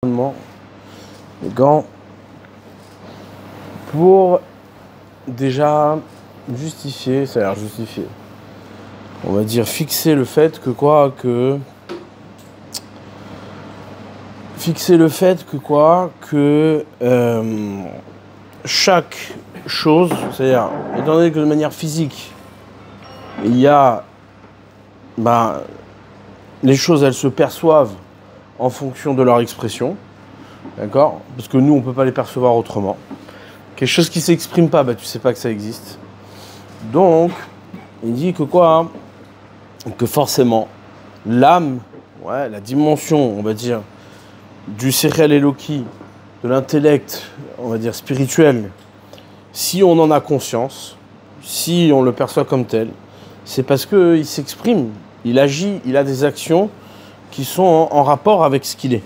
Les gants pour déjà justifier, ça a l'air justifié, on va dire fixer le fait que chaque chose, c'est-à-dire étant donné que de manière physique il y a les choses, elles se perçoivent en fonction de leur expression, d'accord? Parce que nous, on ne peut pas les percevoir autrement. Quelque chose qui ne s'exprime pas, tu ne sais pas que ça existe. Donc, il dit que que forcément, l'âme, la dimension, on va dire, du Sechel Eloki, de l'intellect, on va dire, spirituel, si on en a conscience, si on le perçoit comme tel, c'est parce qu'il s'exprime, il agit, il a des actions qui sont en rapport avec ce qu'il est,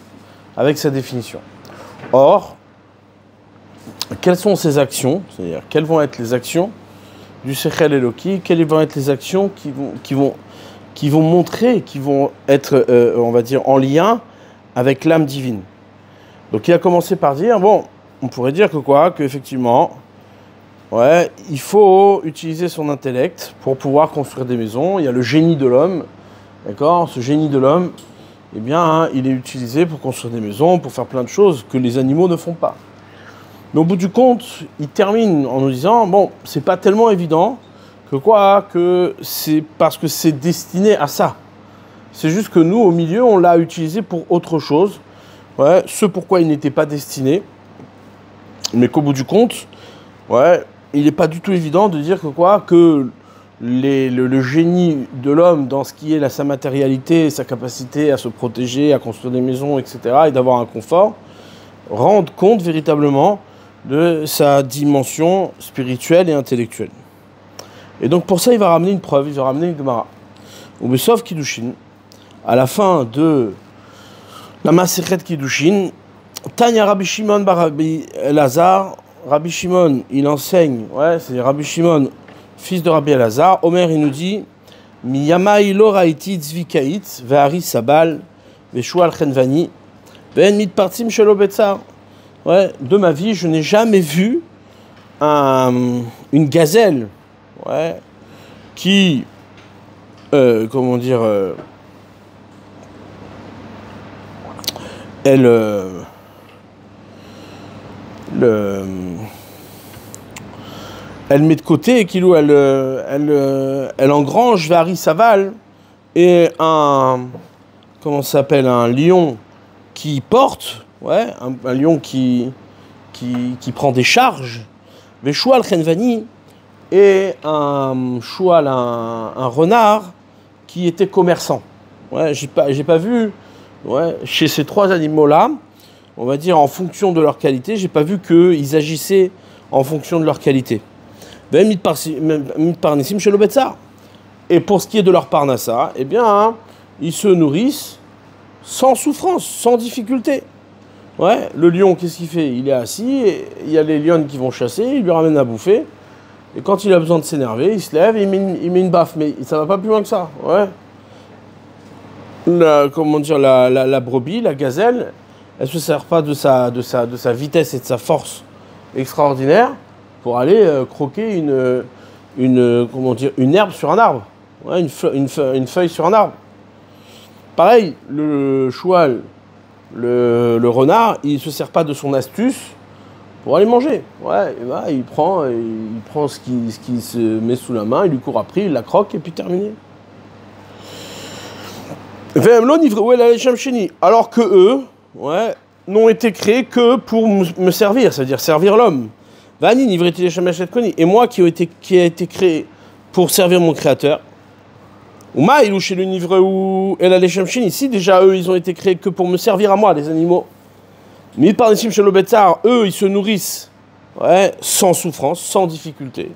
avec sa définition. Or, quelles sont ces actions? C'est-à-dire, quelles vont être les actions du Sechel Eloki? Quelles vont être les actions qui vont montrer, qui vont être, on va dire, en lien avec l'âme divine? Donc, il a commencé par dire, on pourrait dire que effectivement, il faut utiliser son intellect pour pouvoir construire des maisons. Il y a le génie de l'homme, d'accord? Ce génie de l'homme, eh bien, il est utilisé pour construire des maisons, pour faire plein de choses que les animaux ne font pas. Mais au bout du compte, il termine en nous disant, c'est pas tellement évident que c'est parce que c'est destiné à ça. C'est juste que nous, au milieu, on l'a utilisé pour autre chose, ce pourquoi il n'était pas destiné, mais qu'au bout du compte, il n'est pas du tout évident de dire que le génie de l'homme dans ce qui est sa matérialité, sa capacité à se protéger, à construire des maisons, etc., et d'avoir un confort, rendent compte véritablement de sa dimension spirituelle et intellectuelle. Et donc pour ça, il va ramener une preuve, il va ramener une Gemara. Ou sauf Kiddushin, à la fin de la Masechet Kiddushin, Tanya Rabbi Shimon bar Rabbi Elazar, Rabbi Shimon, il enseigne, c'est Rabbi Shimon, fils de Rabbi Elazar. Omer, il nous dit, Miyamai lo raiti tzvikait, ve'ari sabal, ve'shual chenvani, ve'en mitpartim shelo betzar. De ma vie, je n'ai jamais vu une gazelle, qui, elle met de côté et elle engrange Vari Saval et un lion qui porte, un lion qui prend des charges, Veshual Chenvani, et un renard qui était commerçant. J'ai pas vu, chez ces trois animaux-là, on va dire en fonction de leur qualité, j'ai pas vu qu'ils agissaient en fonction de leur qualité. Et pour ce qui est de leur parnassa, eh bien, ils se nourrissent sans souffrance, sans difficulté. Le lion, qu'est-ce qu'il fait? Il est assis, et il y a les lionnes qui vont chasser, ils lui ramènent à bouffer, et quand il a besoin de s'énerver, il se lève et il met une baffe, mais ça va pas plus loin que ça. La brebis, la gazelle, elle ne se sert pas de sa vitesse et de sa force extraordinaire pour aller croquer une herbe sur un arbre, une feuille sur un arbre. Pareil, le choual, le renard, il ne se sert pas de son astuce pour aller manger. Il prend ce qui se met sous la main, il lui court après, il la croque et puis terminé. Alors que eux, n'ont été créés que pour me servir, c'est-à-dire servir l'homme. Et moi qui a été créé pour servir mon créateur. Ici déjà eux ils ont été créés que pour me servir à moi, les animaux. Eux ils se nourrissent sans souffrance, sans difficulté.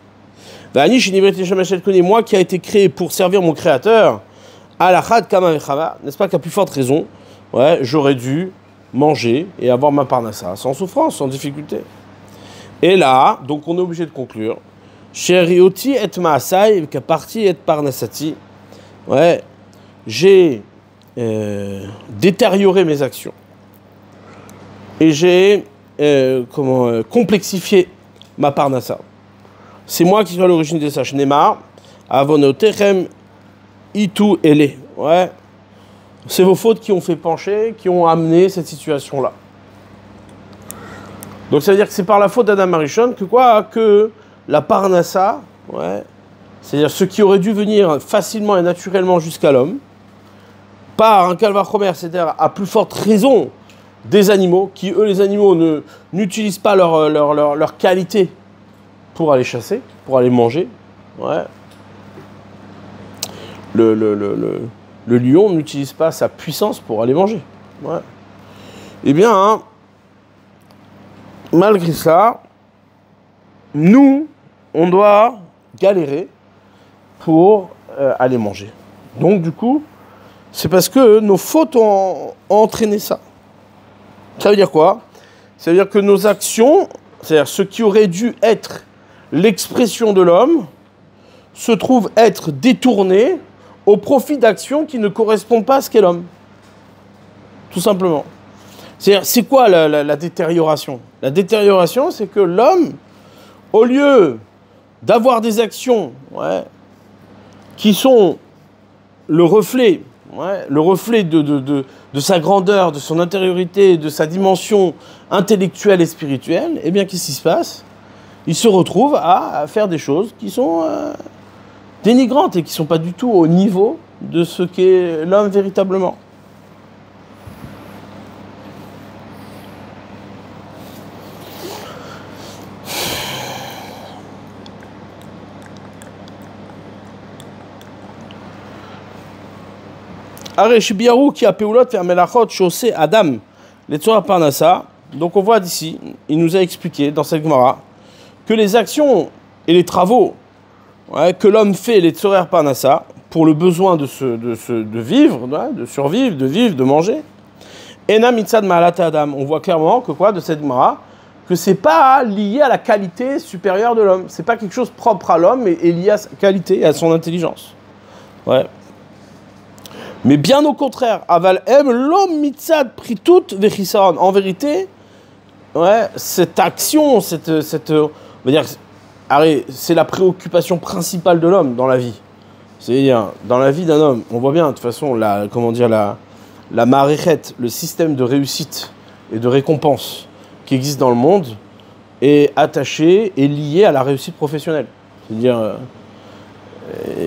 Moi qui a été créé pour servir mon créateur, n'est-ce pas qu'à plus forte raison, j'aurais dû manger et avoir ma parnassa sans souffrance, sans difficulté. Et là, donc on est obligé de conclure, Sherioti et Maasai, Kaparti et Parnassati, j'ai détérioré mes actions et j'ai complexifié ma parnassa. C'est moi qui suis à l'origine de ça. Shnema, avonotechem, itu ele. Ouais. C'est vos fautes qui ont fait pencher, qui ont amené cette situation-là. Donc ça veut dire que c'est par la faute d'Adam Arishon que quoi? Que la parnassa, ouais, c'est-à-dire ce qui aurait dû venir facilement et naturellement jusqu'à l'homme, par un calvachomer, c'est-à-dire à plus forte raison des animaux, qui eux les animaux n'utilisent pas leur qualité pour aller chasser, pour aller manger. Ouais. Le lion n'utilise pas sa puissance pour aller manger. Ouais. Eh bien, hein, malgré ça, nous, on doit galérer pour aller manger. Donc, du coup, c'est parce que nos fautes ont entraîné ça. Ça veut dire quoi? Ça veut dire que nos actions, c'est-à-dire ce qui aurait dû être l'expression de l'homme, se trouve être détourné au profit d'actions qui ne correspondent pas à ce qu'est l'homme. Tout simplement. C'est-à-dire, c'est quoi la détérioration? La détérioration, c'est que l'homme, au lieu d'avoir des actions, ouais, qui sont le reflet de sa grandeur, de son intériorité, de sa dimension intellectuelle et spirituelle, eh bien, qu'est-ce qui se passe? Il se retrouve à faire des choses qui sont dénigrantes et qui ne sont pas du tout au niveau de ce qu'est l'homme véritablement. Arechibiarou qui a peulot faire melachot chaussé Adam les Tzorah Parnassa. Donc on voit d'ici, il nous a expliqué dans cette Gemara que les actions et les travaux, ouais, que l'homme fait les Tzorah Parnassa pour le besoin de vivre, ouais, de survivre, de vivre, de manger. Ena mitzad ma'alat Adam. On voit clairement que quoi de cette Gemara, que c'est pas lié à la qualité supérieure de l'homme. C'est pas quelque chose propre à l'homme et lié à sa qualité et à son intelligence. Ouais. Mais bien au contraire, aval em l'homme mitzad pritut vechisaron. En vérité, ouais, cette action, on va dire, c'est la préoccupation principale de l'homme dans la vie. C'est-à-dire, dans la vie d'un homme, on voit bien de toute façon la maréchet, le système de réussite et de récompense qui existe dans le monde est attaché et lié à la réussite professionnelle. C'est-à-dire,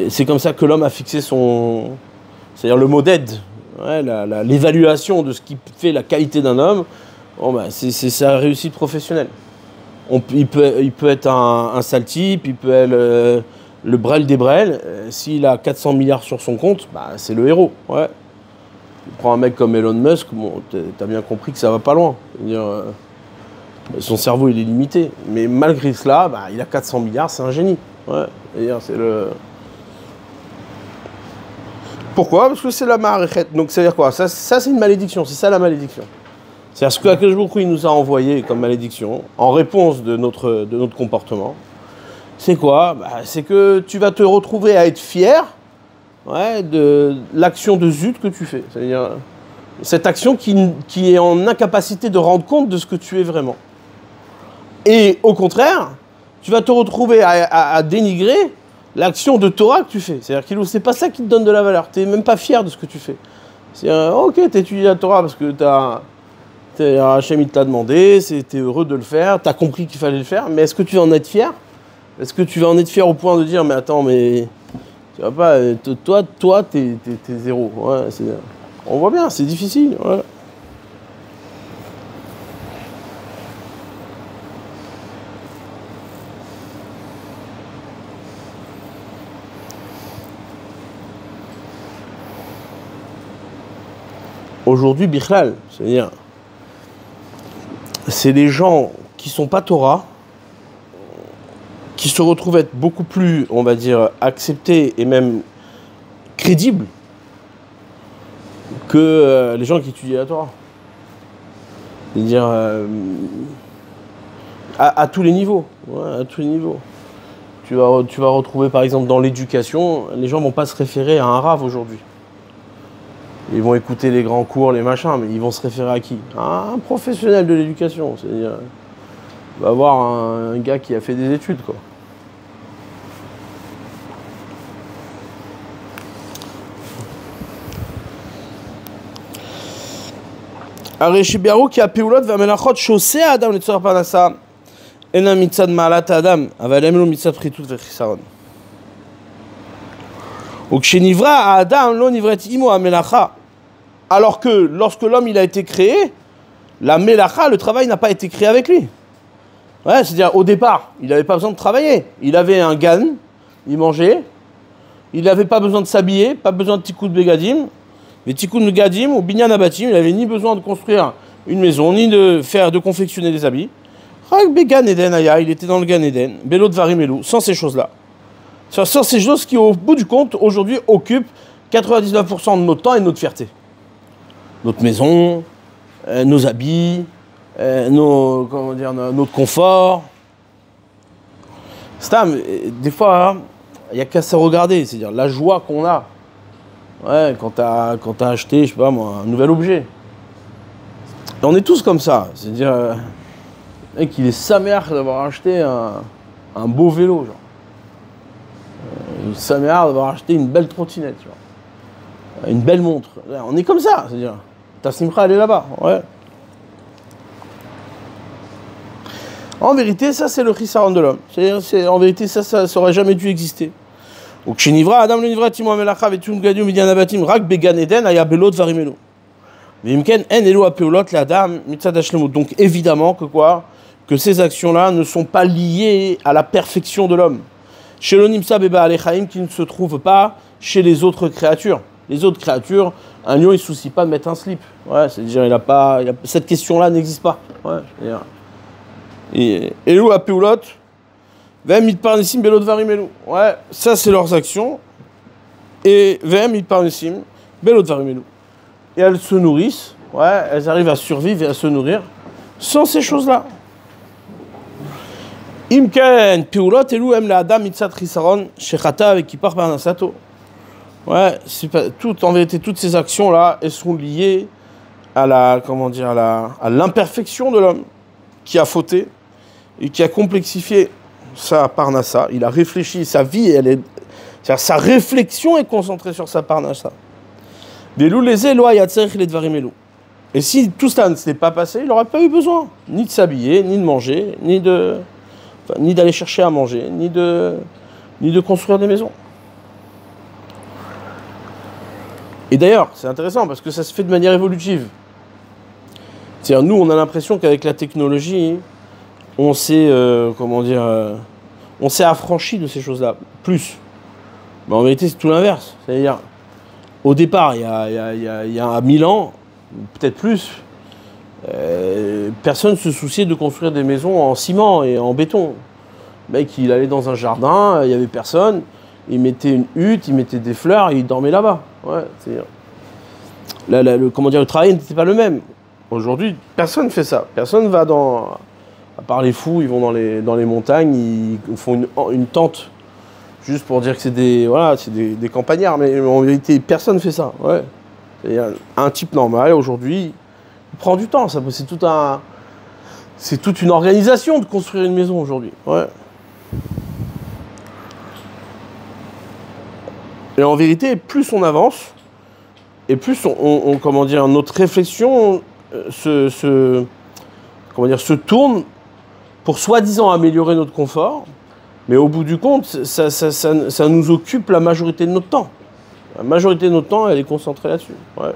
c'est comme ça que l'homme a fixé son... C'est-à-dire le modèle, ouais, l'évaluation de ce qui fait la qualité d'un homme, bon, bah, c'est sa réussite professionnelle. Il peut être un sale type, il peut être le Brel des Brels. S'il a 400 milliards sur son compte, bah, c'est le héros. Ouais. Tu prends un mec comme Elon Musk, bon, t'as bien compris que ça va pas loin. C'est-à-dire, son cerveau il est limité. Mais malgré cela, bah, il a 400 milliards, c'est un génie. Ouais. C'est le... Pourquoi? Parce que c'est la maréchet. Donc, c'est-à-dire quoi? Ça c'est une malédiction. C'est ça la malédiction. C'est-à-dire ce que Akadosh Baruch Hu nous a envoyé comme malédiction, en réponse de notre comportement. C'est quoi? Bah, c'est que tu vas te retrouver à être fier, ouais, de l'action de zut que tu fais. C'est-à-dire cette action qui est en incapacité de rendre compte de ce que tu es vraiment. Et au contraire, tu vas te retrouver à dénigrer l'action de Torah que tu fais. C'est-à-dire que c'est pas ça qui te donne de la valeur. Tu n'es même pas fier de ce que tu fais. C'est-à-dire, ok, tu étudies la Torah parce que Hachem il t'a demandé, tu es heureux de le faire, tu as compris qu'il fallait le faire, mais est-ce que tu vas en être fier? Est-ce que tu vas en être fier au point de dire, mais attends, mais tu vas pas, toi, t'es zéro. Ouais, on voit bien, c'est difficile. Ouais. Aujourd'hui, Bichlal, c'est-à-dire, c'est les gens qui sont pas Torah, qui se retrouvent être beaucoup plus, on va dire, acceptés et même crédibles que les gens qui étudient la Torah. C'est-à-dire, à tous les niveaux. Ouais, à tous les niveaux. Tu vas retrouver, par exemple, dans l'éducation, les gens ne vont pas se référer à un rave aujourd'hui. Ils vont écouter les grands cours, les machins, mais ils vont se référer à qui? À un professionnel de l'éducation. C'est-à-dire, il va avoir un gars qui a fait des études, quoi. הרי שביארו כי הפעולות והמלאכות שעושה האדם לצורך פרנסה אינם מצד מעלת האדם, אבל הם לא מצד פחיתות וחיסרון. וכשנברא האדם לא נבראת עמו המלאכה, alors que lorsque l'homme il a été créé, la melacha, le travail n'a pas été créé avec lui. Ouais, c'est-à-dire au départ, il n'avait pas besoin de travailler. Il avait un gan, il mangeait, il n'avait pas besoin de s'habiller, pas besoin de tikkun begadim. Mais tikkun begadim ou binyan abatim, il n'avait ni besoin de construire une maison, ni de confectionner des habits. Rak began Eden aya, il était dans le Gan Eden, belot varim elou, sans ces choses-là. Sans ces choses qui, au bout du compte, aujourd'hui, occupent 99% de notre temps et de notre fierté. Notre maison, nos habits, notre confort. Stam, des fois, il n'y a qu'à se regarder, c'est-à-dire la joie qu'on a. Ouais, quand t'as acheté, je sais pas moi, un nouvel objet. Et on est tous comme ça, c'est-à-dire, le mec, il est sa mère d'avoir acheté un beau vélo, genre. Il est sa mère d'avoir acheté une belle trottinette, genre. Une belle montre. On est comme ça, c'est-à-dire, ta simcha, elle est là-bas, ouais. En vérité, ça, c'est le chisaron de l'homme. En vérité, ça aurait jamais dû exister. Donc, donc évidemment que quoi? Que ces actions-là ne sont pas liées à la perfection de l'homme. Chez l'onimsa beba alechaim, qui ne se trouve pas chez les autres créatures. Les autres créatures, un lion, il ne se soucie pas de mettre un slip. Ouais, c'est-à-dire, cette question-là n'existe pas. Ouais, c'est-à-dire. Et où a peulot? Ouais, ça c'est leurs actions. Et et elles se nourrissent, ouais, elles arrivent à survivre et à se nourrir sans ces choses-là. Imken, peulot, elou em la adam mitzat chisaron shechata avec qui part par un sato. Ouais, en vérité, toutes ces actions-là, elles sont liées à à l'imperfection de l'homme qui a fauté et qui a complexifié sa parnassa. Il a réfléchi, sa vie, sa réflexion est concentrée sur sa parnassa. Et si tout ça ne s'était pas passé, il n'aurait pas eu besoin ni de s'habiller, ni de manger, ni d'aller chercher à manger, ni de construire des maisons. Et d'ailleurs, c'est intéressant parce que ça se fait de manière évolutive. C'est-à-dire, nous, on a l'impression qu'avec la technologie, on s'est affranchi de ces choses-là, plus. Mais en vérité, c'est tout l'inverse. C'est-à-dire, au départ, il y a 1000 ans, peut-être plus, personne ne se souciait de construire des maisons en ciment et en béton. Le mec, il allait dans un jardin, il n'y avait personne, il mettait une hutte, il mettait des fleurs et il dormait là-bas. Ouais, c'est-à-dire, le travail n'était pas le même. Aujourd'hui, personne ne fait ça. Personne va à part les fous, ils vont dans les montagnes, ils font une tente, juste pour dire que c'est des campagnards, mais en vérité, personne ne fait ça. Ouais. Un type normal, aujourd'hui, il prend du temps. C'est toute une organisation de construire une maison aujourd'hui. Ouais. Et en vérité, plus on avance, et plus notre réflexion se tourne pour soi-disant améliorer notre confort, mais au bout du compte, ça nous occupe la majorité de notre temps. La majorité de notre temps, elle est concentrée là-dessus. Ouais.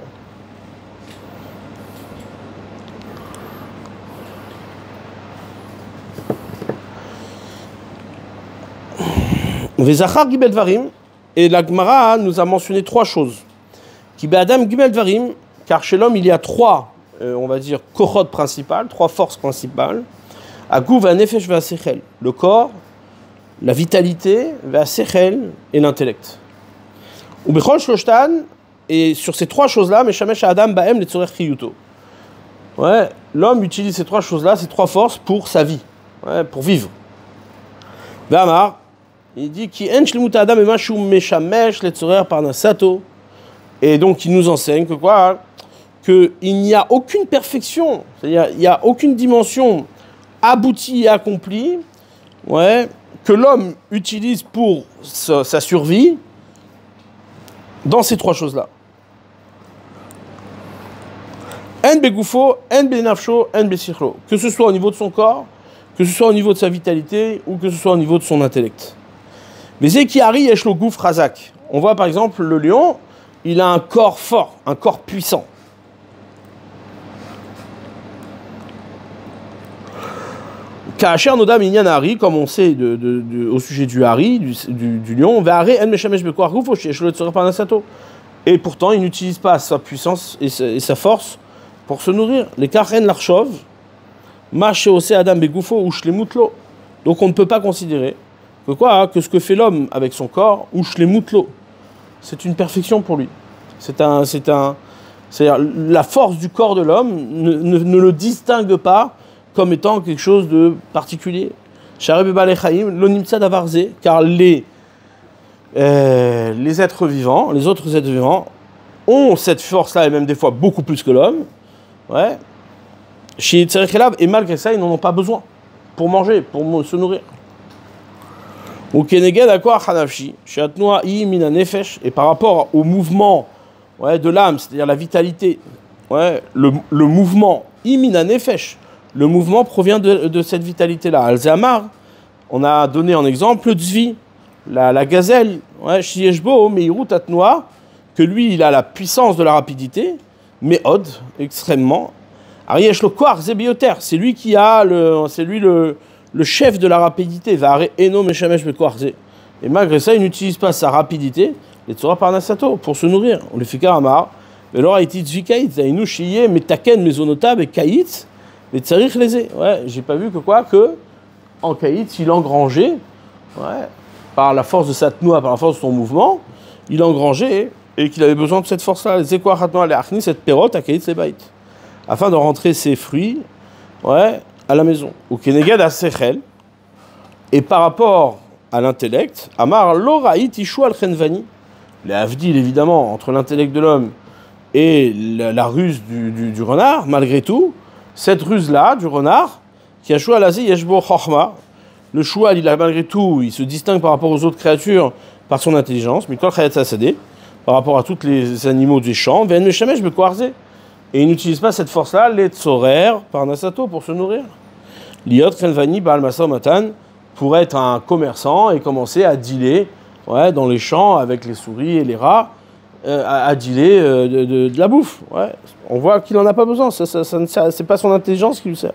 Vezachar gibel dvarim, et la Gemara nous a mentionné 3 choses. Ki be'adam gibel dvarim, car chez l'homme il y a 3, on va dire, kochot principales, 3 forces principales. Agouv ha'nefesh ve'hasechel, le corps, la vitalité, ve'hasechel et l'intellect. Ou bechol shloshtan, et sur ces 3 choses-là, meshamesh ha'adam ba'em letzorech chiyuto. Ouais, l'homme utilise ces 3 choses-là, ces 3 forces pour sa vie, ouais, pour vivre. Ve'amar, il dit ki en shlemut ha'adam ema shu meshamesh letzorech parnasato, Et donc, il nous enseigne que quoi? Qu'il n'y a aucune perfection, c'est-à-dire il n'y a aucune dimension aboutie et accomplie, ouais, que l'homme utilise pour sa survie dans ces trois choses-là. En begoufo, en benafsho, en besichlo. Que ce soit au niveau de son corps, que ce soit au niveau de sa vitalité, ou que ce soit au niveau de son intellect. Mais Zekiari yeshlo gouf razak. On voit par exemple le lion, il a un corps fort, un corps puissant. Kacher nodam inyan hari, comme on sait au sujet du hari, du lion, ve'are en meshamesh bekoar goufo sheyeshlo etzoreh parnasato. Et pourtant, il n'utilise pas sa puissance et sa force pour se nourrir. Les karen l'archov, ma sheose adam begoufo ou shlemutlo. Donc on ne peut pas considérer que quoi, que ce que fait l'homme avec son corps, ou shlemutlo, c'est une perfection pour lui. C'est-à-dire la force du corps de l'homme ne le distingue pas comme étant quelque chose de particulier. Car les êtres vivants, les autres êtres vivants, ont cette force-là, et même des fois beaucoup plus que l'homme. Ouais. Et malgré ça, ils n'en ont pas besoin pour manger, pour se nourrir. Et par rapport au mouvement, ouais, de l'âme, c'est-à-dire la vitalité, ouais, le mouvement, le mouvement provient de cette vitalité-là. Al-Zamar, on a donné en exemple le Tzvi, la gazelle, ouais, que lui, il a la puissance de la rapidité, mais Od, extrêmement. C'est lui qui a le chef de la rapidité. Et malgré ça, il n'utilise pas sa rapidité, les Tzorah Parnasato, pour se nourrir. On le fait Karamar. Et alors, il dit Tzvikaït, Zainu Shiye, Metaken, Mezonotab, et Kaït, et Tsarich Leze. Ouais, j'ai pas vu que quoi, que en Kaït, il engrangeait, ouais, par la force de sa tnoua, par la force de son mouvement, il engrangeait et qu'il avait besoin de cette force-là. Les Zekwa Hatnoa, les Achni, cette pérote, à Kaït, Sebaït, afin de rentrer ses fruits, ouais, à la maison. Ou Keneged à Sechel. Et par rapport à l'intellect, Amar Loraït Ishu al Khenvani, les Avdil évidemment entre l'intellect de l'homme et la ruse du renard, malgré tout, cette ruse-là du renard, qui a Shua Lazi Yeshbo Chochma, le Shua, il a malgré tout, il se distingue par rapport aux autres créatures par son intelligence, Mikol Chayat Sasadeh, par rapport à tous les animaux des champs, Ven Meshamesh Bekoarze. Et il n'utilise pas cette force-là, les tzorer, par Nasato, pour se nourrir. Liot Khenvani Baal Masa Matan, pour être un commerçant et commencer à dealer, ouais, dans les champs avec les souris et les rats, à dealer de la bouffe. Ouais. On voit qu'il n'en a pas besoin, c'est pas son intelligence qui lui sert.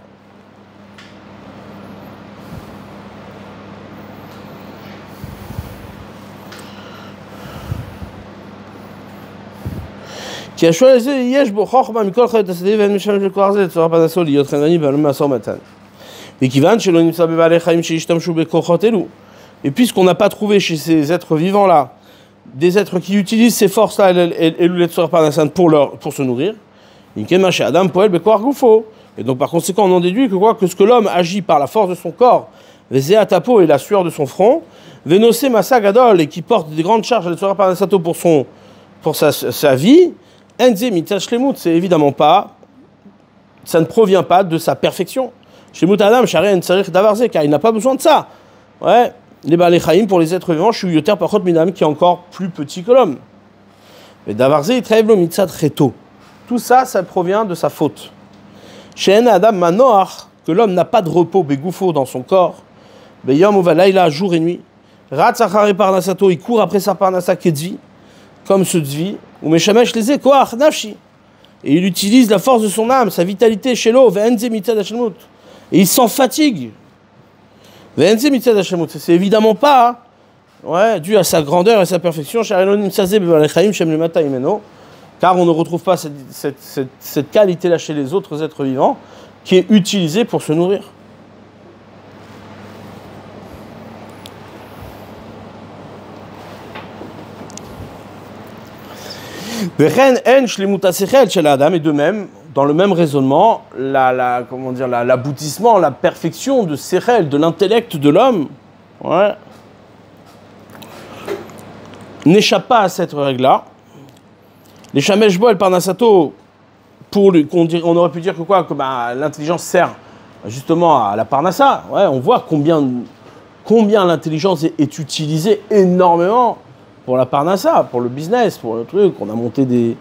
כי השואל הזה יש בו חוכמה מכל חיות השדה ואין משמש בכוח זה לצורך פרנסו להיות חנווני בעלום משא ומתן. וכיוון שלא נמצא בבעלי חיים שהשתמשו בכוחות אלו, et puisqu'on n'a pas trouvé chez ces êtres vivants-là des êtres qui utilisent ces forces-là et le letsor parnasan pour se nourrir, et donc par conséquent on en déduit que quoi, que ce que l'homme agit par la force de son corps, et la sueur de son front, et qui porte des grandes charges à letsor parnasato pour sa vie, c'est évidemment pas, ça ne provient pas de sa perfection. Chez Moutadam, car il n'a pas besoin de ça. Ouais, les Balei Chaim pour les êtres vivants, je suis Yoter Pachot Minam, qui est encore plus petit que l'homme. Mais Davarze, il trève le mitzat reto. Tout ça, ça provient de sa faute. Chez Adam Manoach, que l'homme n'a pas de repos, begoufo dans son corps, Beyom Uvalaïla, jour et nuit. Ratzachare Parnasato, il court après sa Parnasa Kedvi, comme ce Dvi, ou Meshamesh les Ekoach Nafshi. Et il utilise la force de son âme, sa vitalité chez l'eau, et il s'en fatigue. C'est évidemment pas, ouais, dû à sa grandeur et sa perfection, car on ne retrouve pas cette qualité-là chez les autres êtres vivants, qui est utilisée pour se nourrir. Et de même, dans le même raisonnement, l'aboutissement, la perfection de Sechel, de l'intellect de l'homme, ouais, n'échappe pas à cette règle-là. Les Shamesh Bo El Parnasato, on aurait pu dire que quoi, que l'intelligence sert justement à la Parnassa. Ouais, on voit combien l'intelligence est utilisée énormément pour la Parnassa, pour le business, pour le truc. On a monté des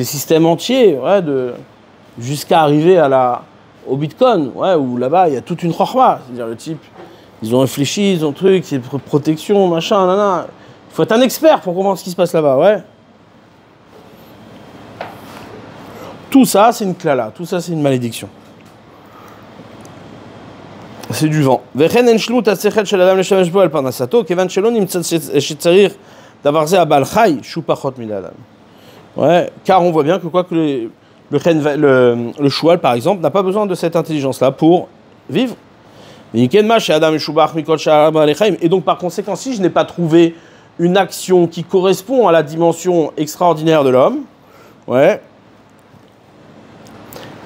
systèmes entiers, ouais, jusqu'à arriver au Bitcoin, ouais, où là-bas il y a toute une chorma. C'est-à-dire le type, ils ont réfléchi, ils ont truc, c'est protection, machin, nanana. Il faut être un expert pour comprendre ce qui se passe là-bas, ouais. Tout ça, c'est une klala, tout ça, c'est une malédiction. C'est du vent. Ouais, car on voit bien que quoi que le choual, par exemple, n'a pas besoin de cette intelligence-là pour vivre. Et donc, par conséquent, si je n'ai pas trouvé une action qui correspond à la dimension extraordinaire de l'homme, ouais,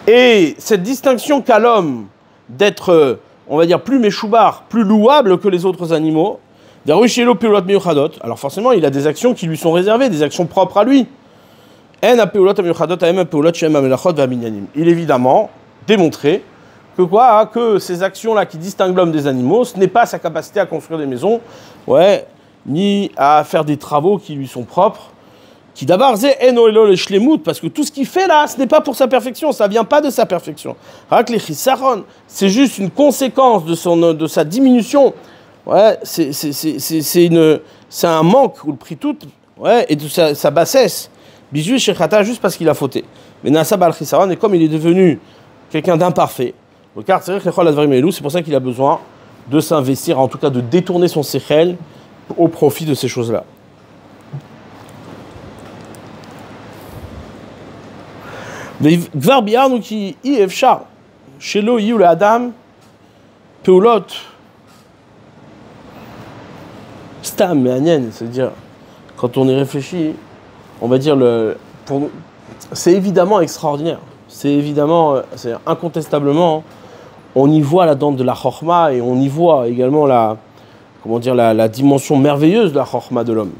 et cette distinction qu'a l'homme d'être, on va dire, plus méchoubar, plus louable que les autres animaux, alors forcément, il a des actions qui lui sont réservées, des actions propres à lui. Il est évidemment démontré que ces actions-là qui distinguent l'homme des animaux, ce n'est pas sa capacité à construire des maisons, ouais, ni à faire des travaux qui lui sont propres, qui d'abord parce que tout ce qu'il fait là, ce n'est pas pour sa perfection, ça vient pas de sa perfection. C'est juste une conséquence de sa diminution. Ouais, c'est un manque ou le prix tout, ouais, et de sa bassesse. Bijou Shekhata juste parce qu'il a fauté. Mais Nasa Bal Chisaron, et comme il est devenu quelqu'un d'imparfait, c'est pour ça qu'il a besoin de s'investir, en tout cas de détourner son sechel au profit de ces choses-là. כבר ביארנו כי אי אפשר שלא יהיו לאדם פעולות סתם מעניין, c'est-à-dire quand on y réfléchit, on va dire c'est évidemment extraordinaire, c'est incontestablement, on y voit la dent de la chorma et on y voit également la dimension merveilleuse de la chorma de l'homme.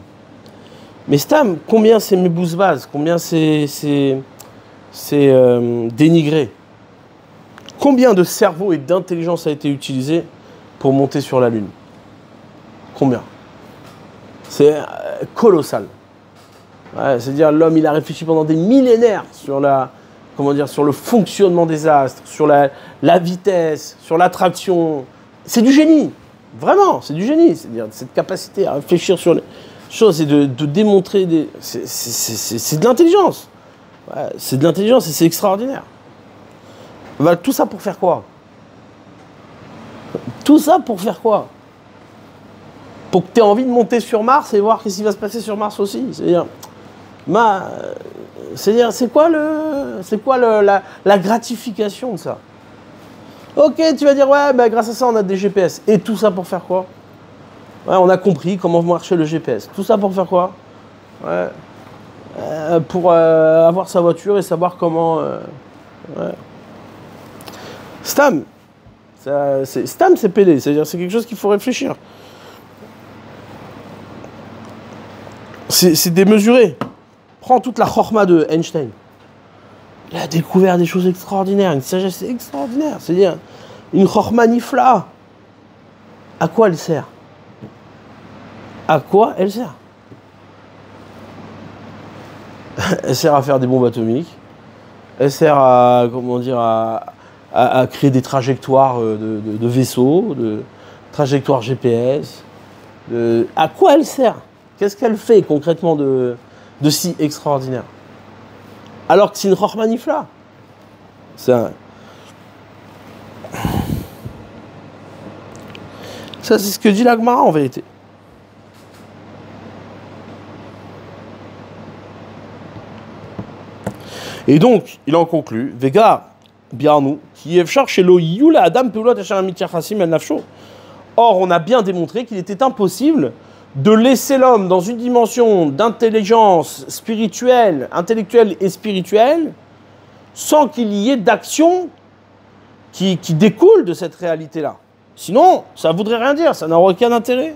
Mais stam, combien c'est mébouzbaz, combien c'est dénigré. Combien de cerveau et d'intelligence a été utilisé pour monter sur la Lune? Combien? C'est colossal. Ouais, c'est-à-dire l'homme, il a réfléchi pendant des millénaires sur sur le fonctionnement des astres, sur la vitesse, sur l'attraction. C'est du génie. Vraiment, c'est du génie. C'est-à-dire cette capacité à réfléchir sur les choses et de démontrer c'est de l'intelligence. Ouais, c'est de l'intelligence et c'est extraordinaire. Bah, tout ça pour faire quoi? Tout ça pour faire quoi? Pour que tu aies envie de monter sur Mars et voir ce qui va se passer sur Mars aussi. C'est quoi la gratification de ça? Ok, tu vas dire, ouais, bah, grâce à ça, on a des GPS. Et tout ça pour faire quoi? Ouais, on a compris comment marchait le GPS. Tout ça pour faire quoi? Ouais. Pour avoir sa voiture et savoir comment... ouais. Stam, c'est pédé, c'est-à-dire c'est quelque chose qu'il faut réfléchir. C'est démesuré. Prends toute la chorma de Einstein. Il a découvert des choses extraordinaires, une sagesse extraordinaire. C'est-à-dire une chorma nifla. À quoi elle sert? À quoi elle sert? Elle sert à faire des bombes atomiques. Elle sert à, à créer des trajectoires de vaisseaux, de trajectoires GPS. À quoi elle sert? Qu'est-ce qu'elle fait concrètement de si extraordinaire? Alors que c'est une chorma nifla. Ça, c'est ce que dit la Gemara en vérité. Et donc, il en conclut, Vega, Biarnou, qui est cherché lo yula adam peulot acharamityachasim el nafsho. Or, on a bien démontré qu'il était impossible de laisser l'homme dans une dimension d'intelligence spirituelle, intellectuelle et spirituelle, sans qu'il y ait d'action qui découle de cette réalité-là. Sinon, ça ne voudrait rien dire, ça n'aurait aucun intérêt.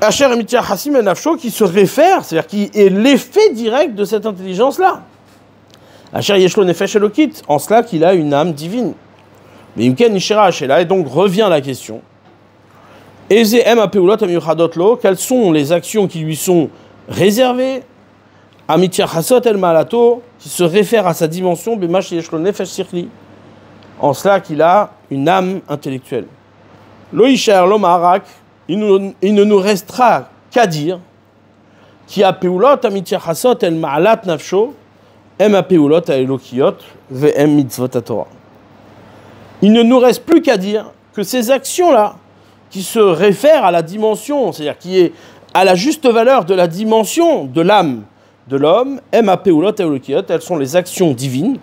Asher Emitia Hassim et Nafsho qui se réfère, c'est-à-dire qui est l'effet direct de cette intelligence-là. Asher Yeshlo Nefesh Elokit, en cela qu'il a une âme divine. Mais Imken Nishera Hashela, et donc revient la question. Eze Em Apeulot Amiyuchadot Lo, quelles sont les actions qui lui sont réservées? Amitia Hasot El Malato, qui se réfère à sa dimension, Bemash Yeshlo Nefesh Sirli, en cela qu'il a une âme intellectuelle. Lo Isher Lo Maharak, il ne nous restera qu'à dire qui a peulot amitia hasot el ma'alat nafsho em a peulot a elokiyot ve'em mitzvot Torah. Il ne nous reste plus qu'à dire que ces actions-là, qui se réfèrent à la dimension, c'est-à-dire qui est à la juste valeur de la dimension de l'âme de l'homme, em a peulot a elokiyot, elles sont les actions divines,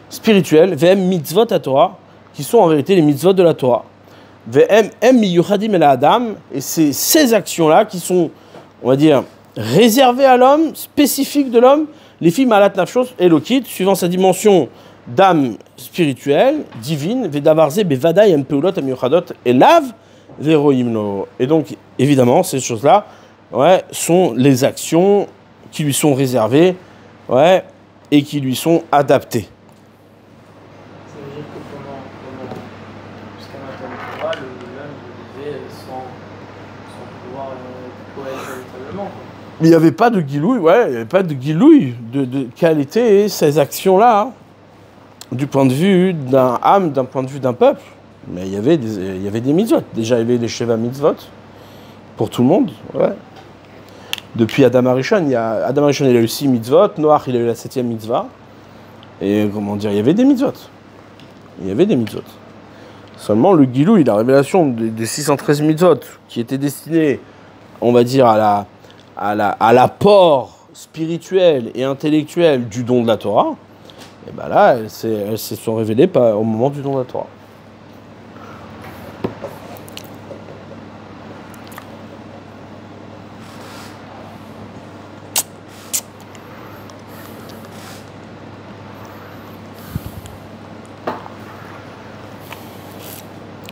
spirituelles, ve'em mitzvot Torah, qui sont en vérité les mitzvot de la Torah. Et c'est ces actions-là qui sont, on va dire, réservées à l'homme, spécifiques de l'homme, les filles malat nafshos et lokit, suivant sa dimension d'âme spirituelle, divine, vedavarze bevadaï en peulot amiyuchadot elav veroimno. Et donc, évidemment, ces choses-là, ouais, sont les actions qui lui sont réservées, ouais, et qui lui sont adaptées. Il n'y avait pas de guilouille, ouais, il n'y avait pas de guilouille de quelles étaient ces actions-là, hein, du point de vue d'un âme, d'un point de vue d'un peuple. Mais il y avait des mitzvot. Déjà, il y avait les Sheva mitzvot pour tout le monde, ouais. Depuis Adam Arishon, il a eu 6 mitzvot, Noach, il a eu la 7e mitzvah. Et comment dire, il y avait des mitzvot. Il y avait des mitzvot. Seulement, le guilouille, la révélation des 613 mitzvot, qui étaient destinés, on va dire, à l'apport spirituel et intellectuel du don de la Torah, et ben là, elles se sont révélées au moment du don de la Torah.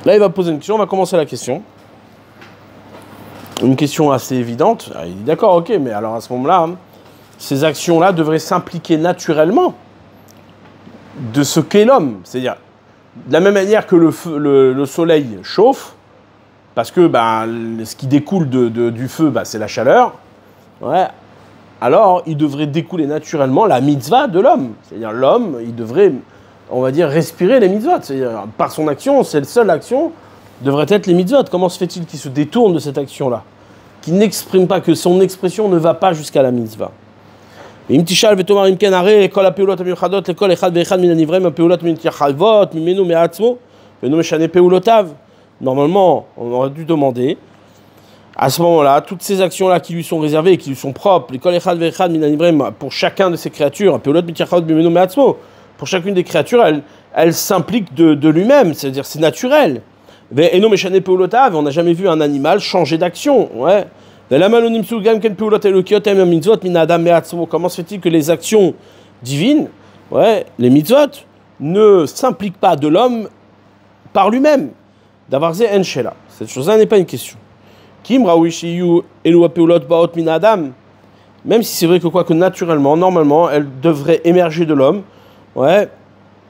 Là, il va poser une question, on va commencer la question. Une question assez évidente. Il dit d'accord, ok, mais alors à ce moment-là, hein, ces actions-là devraient s'impliquer naturellement de ce qu'est l'homme. C'est-à-dire, de la même manière que le soleil chauffe, parce que ce qui découle du feu, c'est la chaleur, ouais, alors il devrait découler naturellement la mitzvah de l'homme. C'est-à-dire, l'homme, il devrait, on va dire, respirer les mitzvot. C'est-à-dire, par son action, cette seule action devrait être les mitzvot. Comment se fait-il qu'il se détourne de cette action-là, qu'il n'exprime pas, que son expression ne va pas jusqu'à la mitzvah? Normalement, on aurait dû demander, à ce moment-là, toutes ces actions-là qui lui sont réservées et qui lui sont propres, pour chacun de ces créatures, pour chacune des créatures, elle s'implique de lui-même, c'est-à-dire c'est naturel. Et on n'a jamais vu un animal changer d'action. Ouais. Comment se fait-il que les actions divines, ouais, les mitzvot, ne s'impliquent pas de l'homme par lui-même? Davarze enshela. Cette chose-là n'est pas une question. Même si c'est vrai que naturellement, normalement, elle devrait émerger de l'homme, ouais,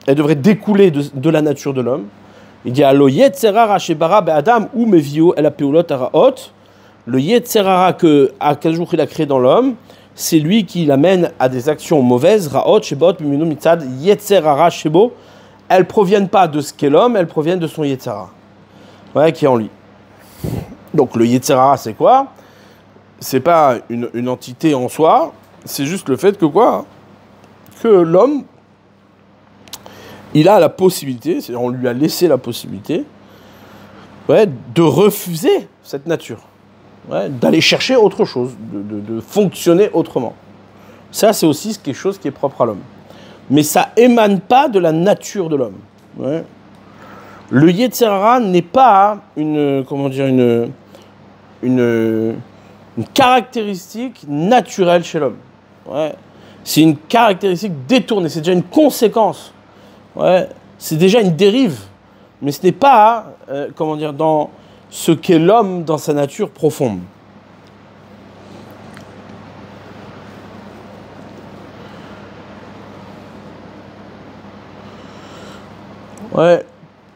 elle devrait découler de la nature de l'homme. Il dit le yetzerara shebara be'adam ou mevio el apeulot araot. Le yetzerara que Akadosh il a créé dans l'homme, c'est lui qui l'amène à des actions mauvaises. Raot shebot miminu mitzad yetzerara shebo. Elles proviennent pas de ce qu'est l'homme, elles proviennent de son yetzerara, ouais, qui est en lui. Donc le yetzerara, c'est quoi? C'est pas une entité en soi, c'est juste le fait que l'homme, il a la possibilité, c'est-à-dire on lui a laissé la possibilité, ouais, de refuser cette nature, ouais, d'aller chercher autre chose, de fonctionner autrement. Ça, c'est aussi quelque chose qui est propre à l'homme. Mais ça émane pas de la nature de l'homme. Ouais. Le Yetzirah n'est pas une caractéristique naturelle chez l'homme. Ouais. C'est une caractéristique détournée, c'est déjà une conséquence. Ouais, c'est déjà une dérive, mais ce n'est pas, dans ce qu'est l'homme dans sa nature profonde. Ouais,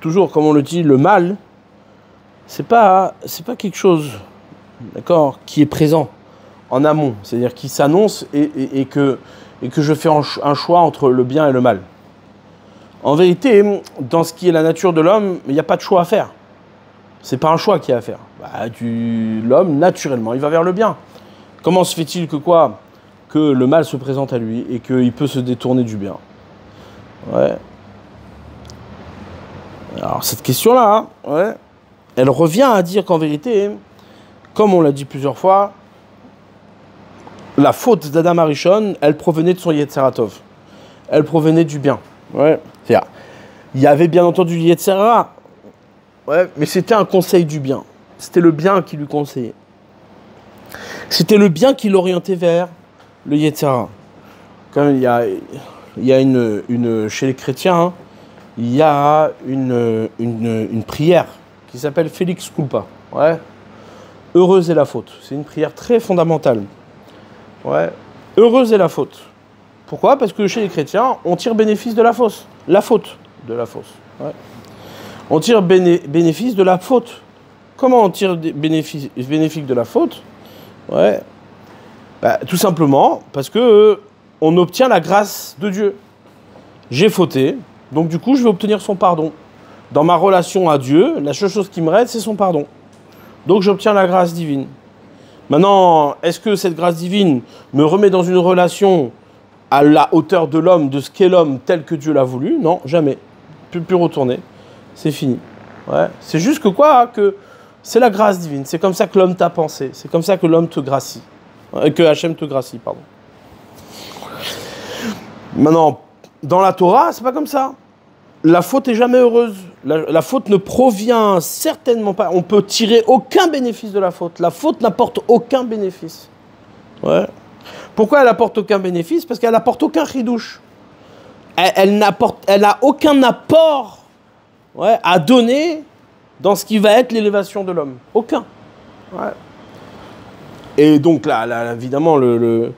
toujours, comme on le dit, le mal, c'est pas quelque chose, d'accord, qui est présent en amont, c'est-à-dire qui s'annonce et que je fais un choix entre le bien et le mal. En vérité, dans ce qui est la nature de l'homme, il n'y a pas de choix à faire. C'est pas un choix qu'il y a à faire. Bah, l'homme, naturellement, il va vers le bien. Comment se fait-il que quoi? Que le mal se présente à lui et qu'il peut se détourner du bien. Ouais. Alors cette question-là, hein, ouais, elle revient à dire qu'en vérité, comme on l'a dit plusieurs fois, la faute d'Adam Arishon, elle provenait de son Yetzer Tov. Elle provenait du bien. Ouais. C'est-à-dire, il y avait bien entendu le Yetzer Hara, ouais, mais c'était un conseil du bien. C'était le bien qui lui conseillait. C'était le bien qui l'orientait vers le Yetzer Hara. Comme il y a chez les chrétiens, hein, il y a une prière qui s'appelle Félix Culpa. Ouais. Heureuse est la faute. C'est une prière très fondamentale. Ouais. Heureuse est la faute. Pourquoi? Parce que chez les chrétiens, on tire bénéfice de la faute. La faute de la faute. Ouais. On tire bénéfice de la faute. Comment on tire bénéfice de la faute? Ouais. Bah, tout simplement parce que on obtient la grâce de Dieu. J'ai fauté, donc du coup je vais obtenir son pardon. Dans ma relation à Dieu, la seule chose qui me reste, c'est son pardon. Donc j'obtiens la grâce divine. Maintenant, est-ce que cette grâce divine me remet dans une relation à la hauteur de l'homme, de ce qu'est l'homme tel que Dieu l'a voulu? Non, jamais. Plus retourner. C'est fini. Ouais. C'est juste que quoi? Que c'est la grâce divine. C'est comme ça que l'homme t'a pensé. C'est comme ça que l'homme te gracie. Que Hachem te gracie, pardon. Maintenant, dans la Torah, c'est pas comme ça. La faute est jamais heureuse. La faute ne provient certainement pas. On peut tirer aucun bénéfice de la faute. La faute n'apporte aucun bénéfice. Ouais. Pourquoi elle n'apporte aucun bénéfice? Parce qu'elle n'apporte aucun chidouche. Elle n'a aucun apport, ouais, à donner dans ce qui va être l'élévation de l'homme. Aucun. Ouais. Et donc là évidemment, le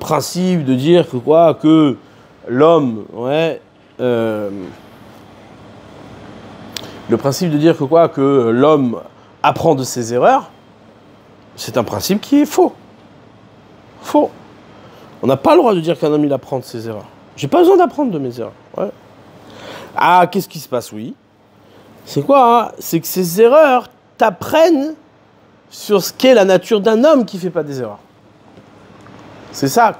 principe de dire que quoi, que l'homme, ouais, le principe de dire que quoi, que l'homme apprend de ses erreurs, c'est un principe qui est faux. Faux. On n'a pas le droit de dire qu'un homme il apprend de ses erreurs. J'ai pas besoin d'apprendre de mes erreurs. Ouais. Ah, qu'est-ce qui se passe? Oui. C'est quoi, hein? C'est que ces erreurs t'apprennent sur ce qu'est la nature d'un homme qui fait pas des erreurs. C'est ça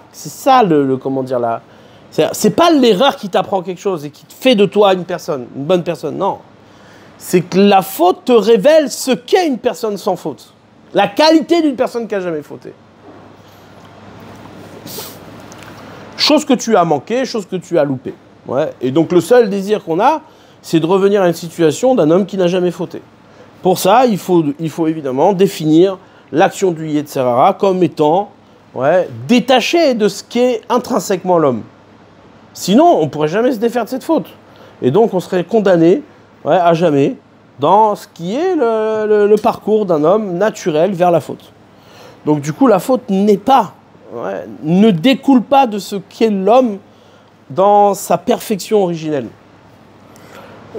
le comment dire là. C'est pas l'erreur qui t'apprend quelque chose et qui te fait de toi une bonne personne. Non. C'est que la faute te révèle ce qu'est une personne sans faute. La qualité d'une personne qui a jamais fauté. Chose que tu as manqué, chose que tu as loupé. Ouais. Et donc le seul désir qu'on a, c'est de revenir à une situation d'un homme qui n'a jamais fauté. Pour ça, il faut évidemment définir l'action du Yetzer Hara comme étant, ouais, détaché de ce qu'est intrinsèquement l'homme. Sinon, on ne pourrait jamais se défaire de cette faute. Et donc on serait condamné, ouais, à jamais dans ce qui est le parcours d'un homme naturel vers la faute. Donc du coup, la faute n'est pas, ouais, ne découle pas de ce qu'est l'homme dans sa perfection originelle.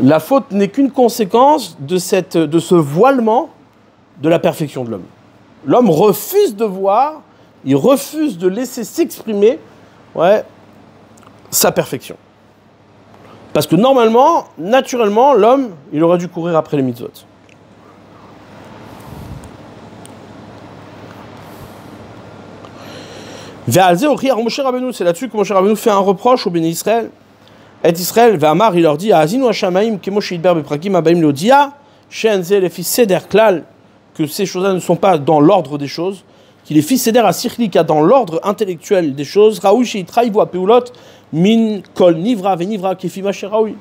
La faute n'est qu'une conséquence de ce voilement de la perfection de l'homme. L'homme refuse de voir, il refuse de laisser s'exprimer, ouais, sa perfection. Parce que normalement, naturellement, l'homme, il aurait dû courir après les mitzvot. C'est là-dessus que Moshe Rabbeinu fait un reproche au béni Israël. Et Israël, Ve'amar, il leur dit, que ces choses-là ne sont pas dans l'ordre des choses, qu'il est fils Seder à Sichlika, dans l'ordre intellectuel des choses, min kol nivra venivra kefi masher raoui.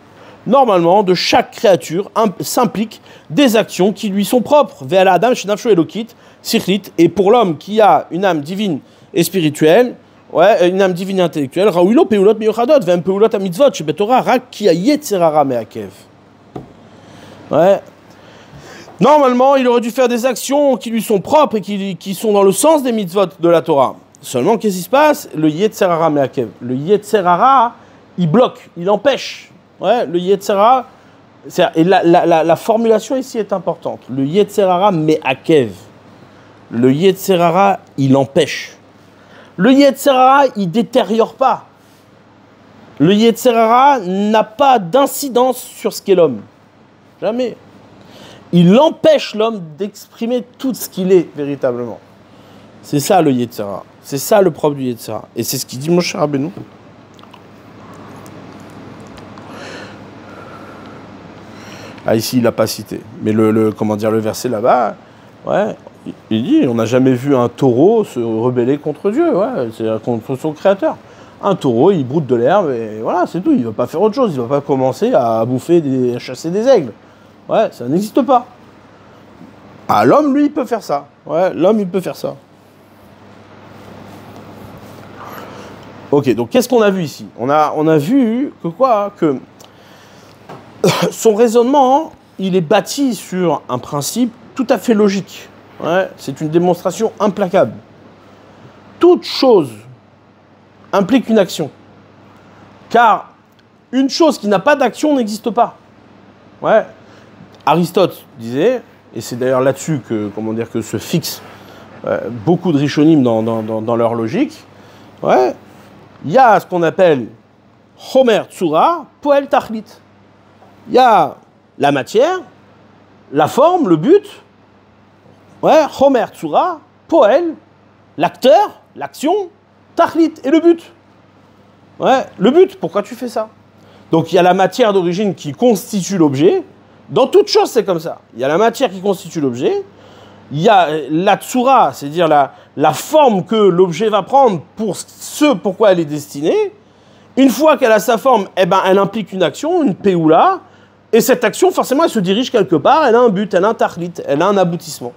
Normalement, de chaque créature s'implique des actions qui lui sont propres. Ve'ala adam shenafsho elokit, sichlit, et pour l'homme qui a une âme divine et spirituelle, ouais, une âme divine et intellectuelle, raouilo peulot miyuchadot, ve'em peulot amitzvot, shebetorah rak ki ha yetzer hara me'akev. Ouais. Normalement, il aurait dû faire des actions qui lui sont propres et qui sont dans le sens des mitzvot de la Torah. Seulement, qu'est-ce qui se passe? Le Yetzer Hara Me'akev. Le Yetzer Hara, il bloque, il empêche. Ouais, le Yetzer Hara, Et la formulation ici est importante. Le Yetzer Hara met à Kev. Le Yetzer Hara, il empêche. Le Yetzer Hara, il détériore pas. Le Yetzer Hara n'a pas d'incidence sur ce qu'est l'homme. Jamais. Il empêche l'homme d'exprimer tout ce qu'il est véritablement. C'est ça le Yetzer Hara. C'est ça le propre du Yetzer Hara. Et c'est ce qu'il dit Moshe Rabbeinu. Ah, ici, il n'a pas cité. Mais comment dire, le verset là-bas, ouais, il dit, on n'a jamais vu un taureau se rebeller contre Dieu, ouais, c'est contre son créateur. Un taureau, il broute de l'herbe et voilà, c'est tout. Il ne va pas faire autre chose. Il ne va pas commencer à bouffer, à chasser des aigles. Ouais, ça n'existe pas. Ah, l'homme, lui, il peut faire ça. Ouais, l'homme, il peut faire ça. Ok, donc qu'est-ce qu'on a vu ici? On a vu que quoi? Que son raisonnement, il est bâti sur un principe tout à fait logique. Ouais, c'est une démonstration implacable. Toute chose implique une action. Car une chose qui n'a pas d'action n'existe pas. Ouais. Aristote disait, et c'est d'ailleurs là-dessus que, comment dire, que se fixent beaucoup de Rishonim dans leur logique, ouais, il y a ce qu'on appelle Homer Tsura, Poel Tachlit. Il y a la matière, la forme, le but. Ouais, Homer Tsura, Poel, l'acteur, l'action, Tachlit et le but. Ouais, le but, pourquoi tu fais ça? Donc il y a la matière d'origine qui constitue l'objet. Dans toute chose, c'est comme ça. Il y a la matière qui constitue l'objet. Il y a la tsura, c'est-à-dire la forme que l'objet va prendre pour ce pourquoi elle est destinée. Une fois qu'elle a sa forme, eh ben, elle implique une action, une péoula. Et cette action, forcément, elle se dirige quelque part. Elle a un but, elle a un tachlit, elle a un aboutissement.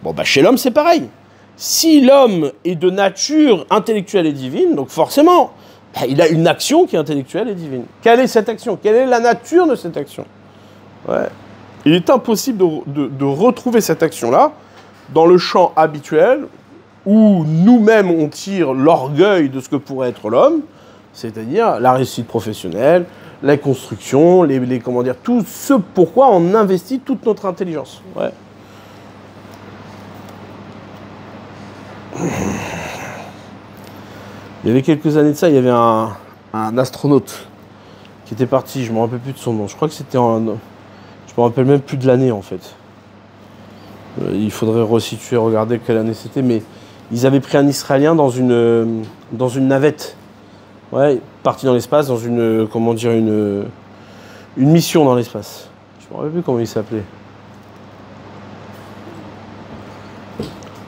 Bon, bah, chez l'homme, c'est pareil. Si l'homme est de nature intellectuelle et divine, donc forcément, bah, il a une action qui est intellectuelle et divine. Quelle est cette action? Quelle est la nature de cette action? Ouais. Il est impossible de retrouver cette action-là dans le champ habituel où nous-mêmes on tire l'orgueil de ce que pourrait être l'homme, c'est-à-dire la réussite professionnelle, la construction, comment dire, tout ce pourquoi on investit toute notre intelligence. Ouais. Il y avait quelques années de ça, il y avait un astronaute qui était parti, je ne me rappelle plus de son nom, je crois que c'était je me rappelle même plus de l'année en fait. Il faudrait resituer, regarder quelle année c'était, mais ils avaient pris un Israélien dans une navette. Ouais, parti dans l'espace, dans comment dire, une mission dans l'espace. Je me rappelle plus comment il s'appelait.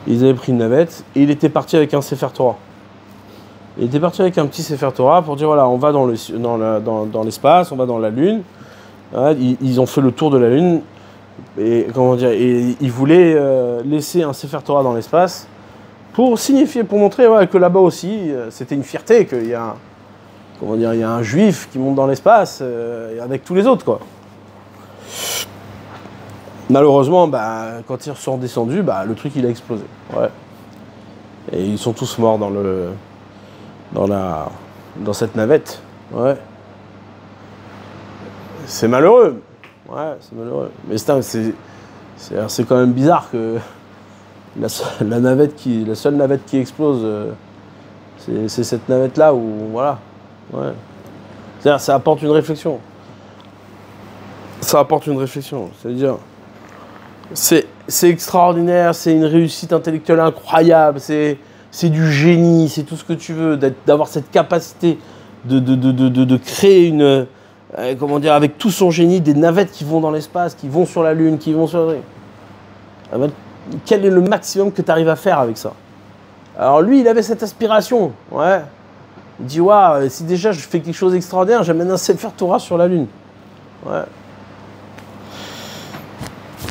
Ils avaient pris une navette et il était parti avec un Sefer Torah. Il était parti avec un petit Sefer Torah pour dire voilà, on va dans l'espace, on va dans la Lune. Ouais, ils ont fait le tour de la Lune et comment dire, et ils voulaient laisser un Sefer Torah dans l'espace pour signifier, pour montrer ouais, que là-bas aussi c'était une fierté qu'il y a comment dire, il y a un juif qui monte dans l'espace avec tous les autres quoi. Malheureusement, bah, quand ils sont descendus, bah, le truc il a explosé. Ouais. Et ils sont tous morts dans cette navette. Ouais. C'est malheureux. Ouais, c'est malheureux. Mais c'est quand même bizarre que la seule navette qui explose, c'est cette navette-là où, voilà. Ouais. C'est-à-dire, ça apporte une réflexion. Ça apporte une réflexion. C'est-à-dire, c'est extraordinaire, c'est une réussite intellectuelle incroyable, c'est du génie, c'est tout ce que tu veux, d'avoir cette capacité de créer une... comment dire, avec tout son génie, des navettes qui vont dans l'espace, qui vont sur la Lune, qui vont sur... Ah ben, quel est le maximum que tu arrives à faire avec ça? Alors lui, il avait cette aspiration, ouais. Il dit, ouais, si déjà je fais quelque chose d'extraordinaire, j'amène un Sefer Torah sur la Lune. Ouais.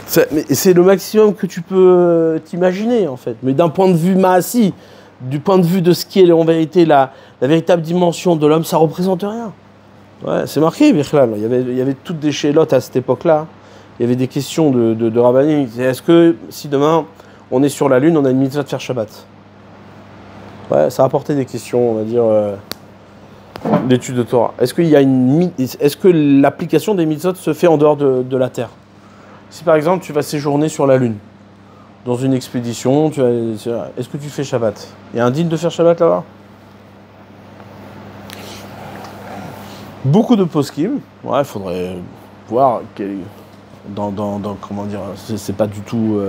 C'est le maximum que tu peux t'imaginer, en fait. Mais d'un point de vue maassi, du point de vue de ce qui est en vérité la véritable dimension de l'homme, ça représente rien. Ouais, c'est marqué, Bichlal. Il y avait toutes des chélotes à cette époque-là. Il y avait des questions de rabbanim. Est-ce que si demain on est sur la Lune, on a une mitzvah de faire Shabbat? Ouais, ça a apporté des questions, on va dire, l'étude de Torah. Est-ce que l'application des mitzvot se fait en dehors de la terre? Si par exemple tu vas séjourner sur la Lune, dans une expédition, est-ce que tu fais Shabbat? Il y a un digne de faire Shabbat là-bas? Beaucoup de poskim, ouais, il faudrait voir comment dire, c'est pas du tout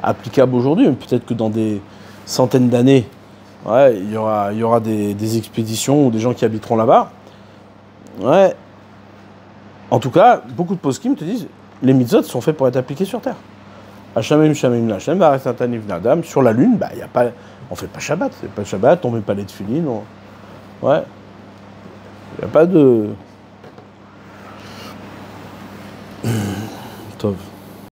applicable aujourd'hui, mais peut-être que dans des centaines d'années, ouais, il y aura des expéditions ou des gens qui habiteront là-bas. Ouais. En tout cas, beaucoup de poskim te disent les mitzvot sont faits pour être appliqués sur terre. Hashamim shamim lachem, baratatanim v'nadam. Sur la lune, bah, on fait pas Shabbat. C'est pas Shabbat, on met pas les tefilines. Ouais. Il n'y a pas de... Tov.